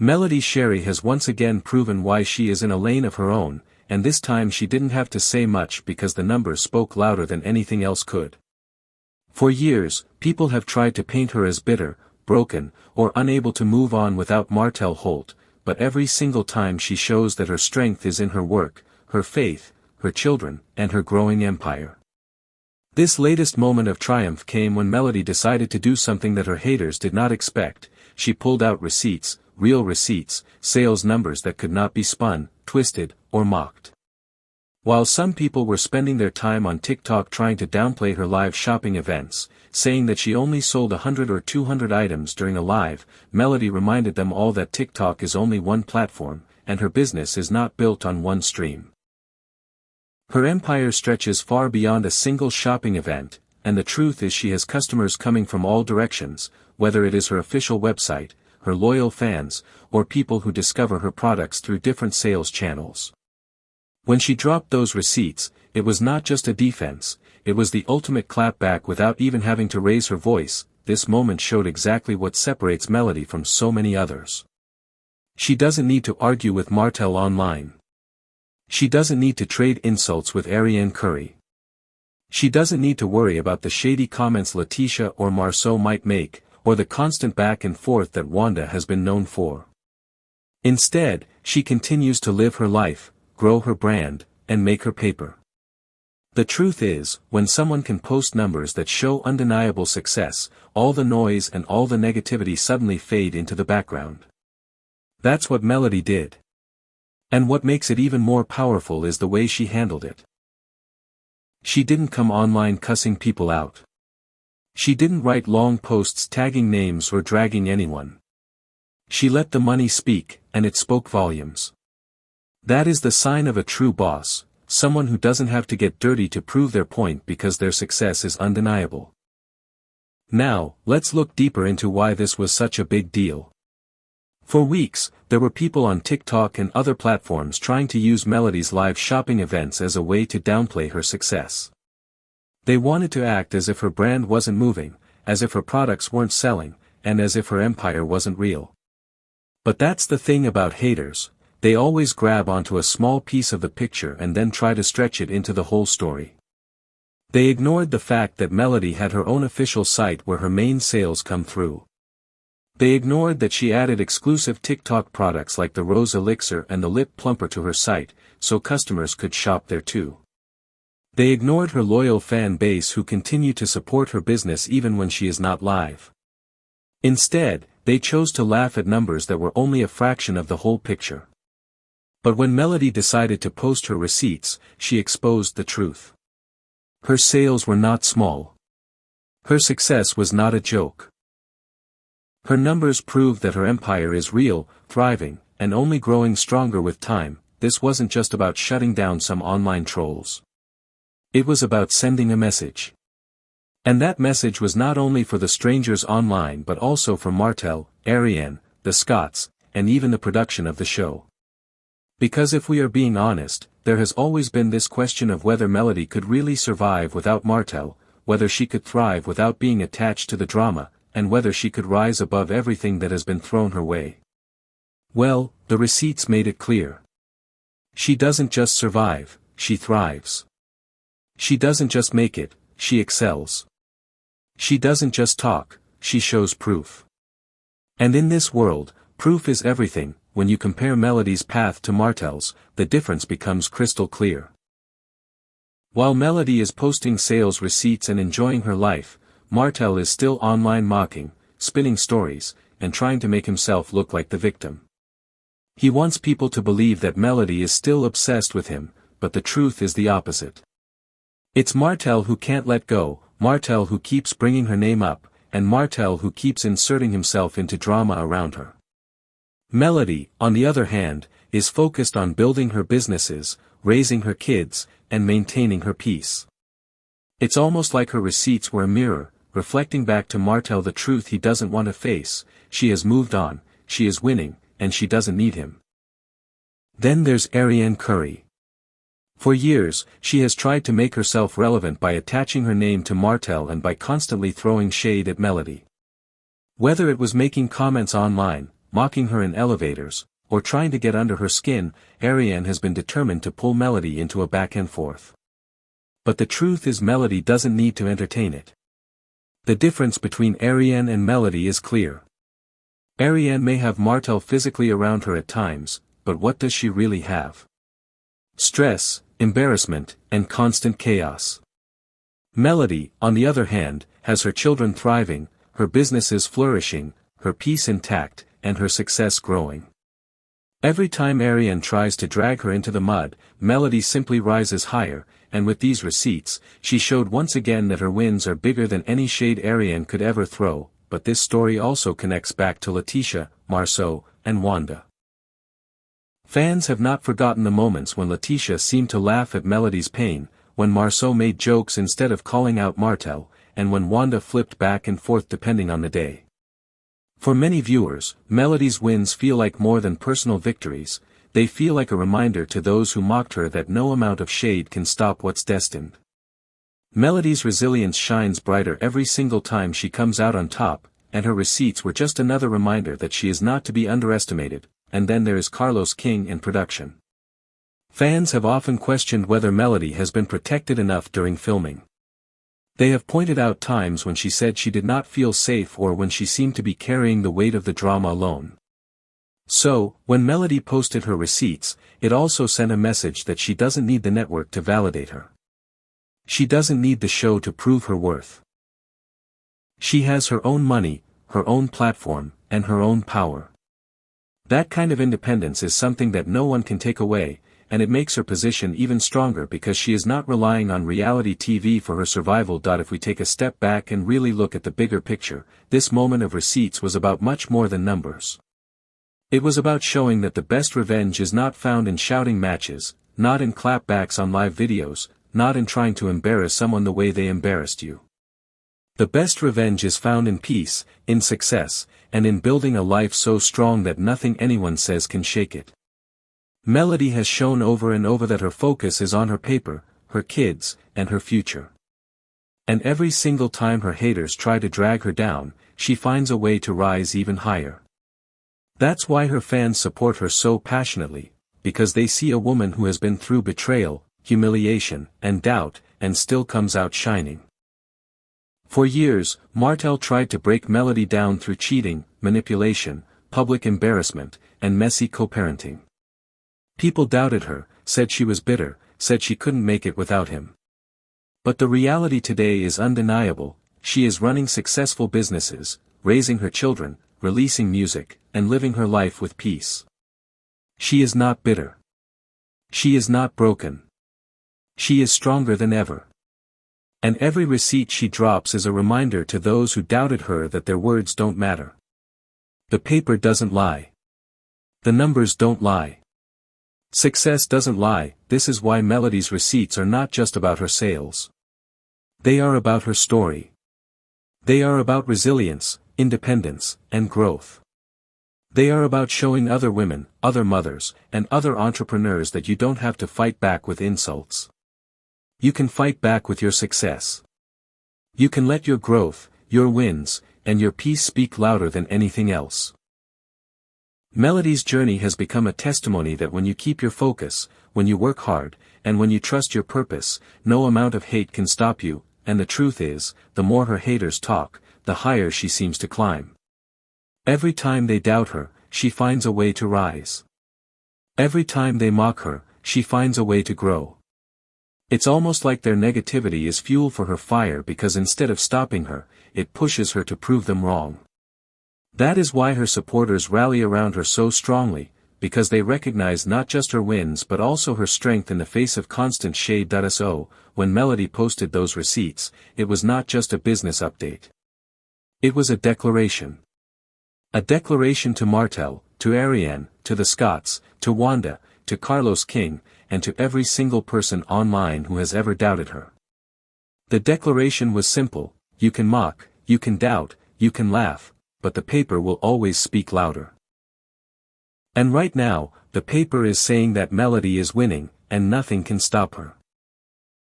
Melody Shari has once again proven why she is in a lane of her own, and this time she didn't have to say much because the numbers spoke louder than anything else could. For years, people have tried to paint her as bitter, broken, or unable to move on without Martel Holt, but every single time she shows that her strength is in her work, her faith, her children, and her growing empire. This latest moment of triumph came when Melody decided to do something that her haters did not expect. She pulled out receipts, real receipts, sales numbers that could not be spun, twisted, or mocked. While some people were spending their time on TikTok trying to downplay her live shopping events, saying that she only sold 100 or 200 items during a live, Melody reminded them all that TikTok is only one platform, and her business is not built on one stream. Her empire stretches far beyond a single shopping event, and the truth is she has customers coming from all directions, whether it is her official website, her loyal fans, or people who discover her products through different sales channels. When she dropped those receipts, it was not just a defense, it was the ultimate clapback without even having to raise her voice. This moment showed exactly what separates Melody from so many others. She doesn't need to argue with Martel online. She doesn't need to trade insults with Ariane Curry. She doesn't need to worry about the shady comments Letitia or Marceau might make, or the constant back and forth that Wanda has been known for. Instead, she continues to live her life, grow her brand, and make her paper. The truth is, when someone can post numbers that show undeniable success, all the noise and all the negativity suddenly fade into the background. That's what Melody did. And what makes it even more powerful is the way she handled it. She didn't come online cussing people out. She didn't write long posts tagging names or dragging anyone. She let the money speak, and it spoke volumes. That is the sign of a true boss, someone who doesn't have to get dirty to prove their point because their success is undeniable. Now, let's look deeper into why this was such a big deal. For weeks, there were people on TikTok and other platforms trying to use Melody's live shopping events as a way to downplay her success. They wanted to act as if her brand wasn't moving, as if her products weren't selling, and as if her empire wasn't real. But that's the thing about haters, they always grab onto a small piece of the picture and then try to stretch it into the whole story. They ignored the fact that Melody had her own official site where her main sales come through. They ignored that she added exclusive TikTok products like the Rose Elixir and the Lip Plumper to her site, so customers could shop there too. They ignored her loyal fan base who continue to support her business even when she is not live. Instead, they chose to laugh at numbers that were only a fraction of the whole picture. But when Melody decided to post her receipts, she exposed the truth. Her sales were not small. Her success was not a joke. Her numbers proved that her empire is real, thriving, and only growing stronger with time. This wasn't just about shutting down some online trolls. It was about sending a message. And that message was not only for the strangers online but also for Martel, Ariane, the Scotts, and even the production of the show. Because if we are being honest, there has always been this question of whether Melody could really survive without Martel, whether she could thrive without being attached to the drama, and whether she could rise above everything that has been thrown her way. Well, the receipts made it clear. She doesn't just survive, she thrives. She doesn't just make it, she excels. She doesn't just talk, she shows proof. And in this world, proof is everything. When you compare Melody's path to Martel's, the difference becomes crystal clear. While Melody is posting sales receipts and enjoying her life, Martel is still online mocking, spinning stories, and trying to make himself look like the victim. He wants people to believe that Melody is still obsessed with him, but the truth is the opposite. It's Martel who can't let go, Martel who keeps bringing her name up, and Martel who keeps inserting himself into drama around her. Melody, on the other hand, is focused on building her businesses, raising her kids, and maintaining her peace. It's almost like her receipts were a mirror, reflecting back to Martel the truth he doesn't want to face. She has moved on, she is winning, and she doesn't need him. Then there's Ariane Curry. For years, she has tried to make herself relevant by attaching her name to Martel and by constantly throwing shade at Melody. Whether it was making comments online, mocking her in elevators, or trying to get under her skin, Ariane has been determined to pull Melody into a back and forth. But the truth is Melody doesn't need to entertain it. The difference between Ariane and Melody is clear. Ariane may have Martel physically around her at times, but what does she really have? Stress, embarrassment, and constant chaos. Melody, on the other hand, has her children thriving, her businesses flourishing, her peace intact, and her success growing. Every time Ariane tries to drag her into the mud, Melody simply rises higher, and with these receipts, she showed once again that her wins are bigger than any shade Ariane could ever throw. But this story also connects back to Letitia, Marceau, and Wanda. Fans have not forgotten the moments when Letitia seemed to laugh at Melody's pain, when Marceau made jokes instead of calling out Martel, and when Wanda flipped back and forth depending on the day. For many viewers, Melody's wins feel like more than personal victories, they feel like a reminder to those who mocked her that no amount of shade can stop what's destined. Melody's resilience shines brighter every single time she comes out on top, and her receipts were just another reminder that she is not to be underestimated. And then there is Carlos King in production. Fans have often questioned whether Melody has been protected enough during filming. They have pointed out times when she said she did not feel safe or when she seemed to be carrying the weight of the drama alone. So, when Melody posted her receipts, it also sent a message that she doesn't need the network to validate her. She doesn't need the show to prove her worth. She has her own money, her own platform, and her own power. That kind of independence is something that no one can take away, and it makes her position even stronger because she is not relying on reality TV for her survival. If we take a step back and really look at the bigger picture, this moment of receipts was about much more than numbers. It was about showing that the best revenge is not found in shouting matches, not in clapbacks on live videos, not in trying to embarrass someone the way they embarrassed you. The best revenge is found in peace, in success, and in building a life so strong that nothing anyone says can shake it. Melody has shown over and over that her focus is on her paper, her kids, and her future. And every single time her haters try to drag her down, she finds a way to rise even higher. That's why her fans support her so passionately, because they see a woman who has been through betrayal, humiliation, and doubt, and still comes out shining. For years, Martel tried to break Melody down through cheating, manipulation, public embarrassment, and messy co-parenting. People doubted her, said she was bitter, said she couldn't make it without him. But the reality today is undeniable. She is running successful businesses, raising her children, releasing music, and living her life with peace. She is not bitter. She is not broken. She is stronger than ever. And every receipt she drops is a reminder to those who doubted her that their words don't matter. The paper doesn't lie. The numbers don't lie. Success doesn't lie. This is why Melody's receipts are not just about her sales. They are about her story. They are about resilience, independence, and growth. They are about showing other women, other mothers, and other entrepreneurs that you don't have to fight back with insults. You can fight back with your success. You can let your growth, your wins, and your peace speak louder than anything else. Melody's journey has become a testimony that when you keep your focus, when you work hard, and when you trust your purpose, no amount of hate can stop you, and the truth is, the more her haters talk, the higher she seems to climb. Every time they doubt her, she finds a way to rise. Every time they mock her, she finds a way to grow. It's almost like their negativity is fuel for her fire because instead of stopping her, it pushes her to prove them wrong. That is why her supporters rally around her so strongly, because they recognize not just her wins but also her strength in the face of constant shade. So, when Melody posted those receipts, it was not just a business update. It was a declaration. A declaration to Martel, to Ariane, to the Scotts, to Wanda, to Carlos King, and to every single person online who has ever doubted her. The declaration was simple: you can mock, you can doubt, you can laugh, but the paper will always speak louder. And right now, the paper is saying that Melody is winning, and nothing can stop her.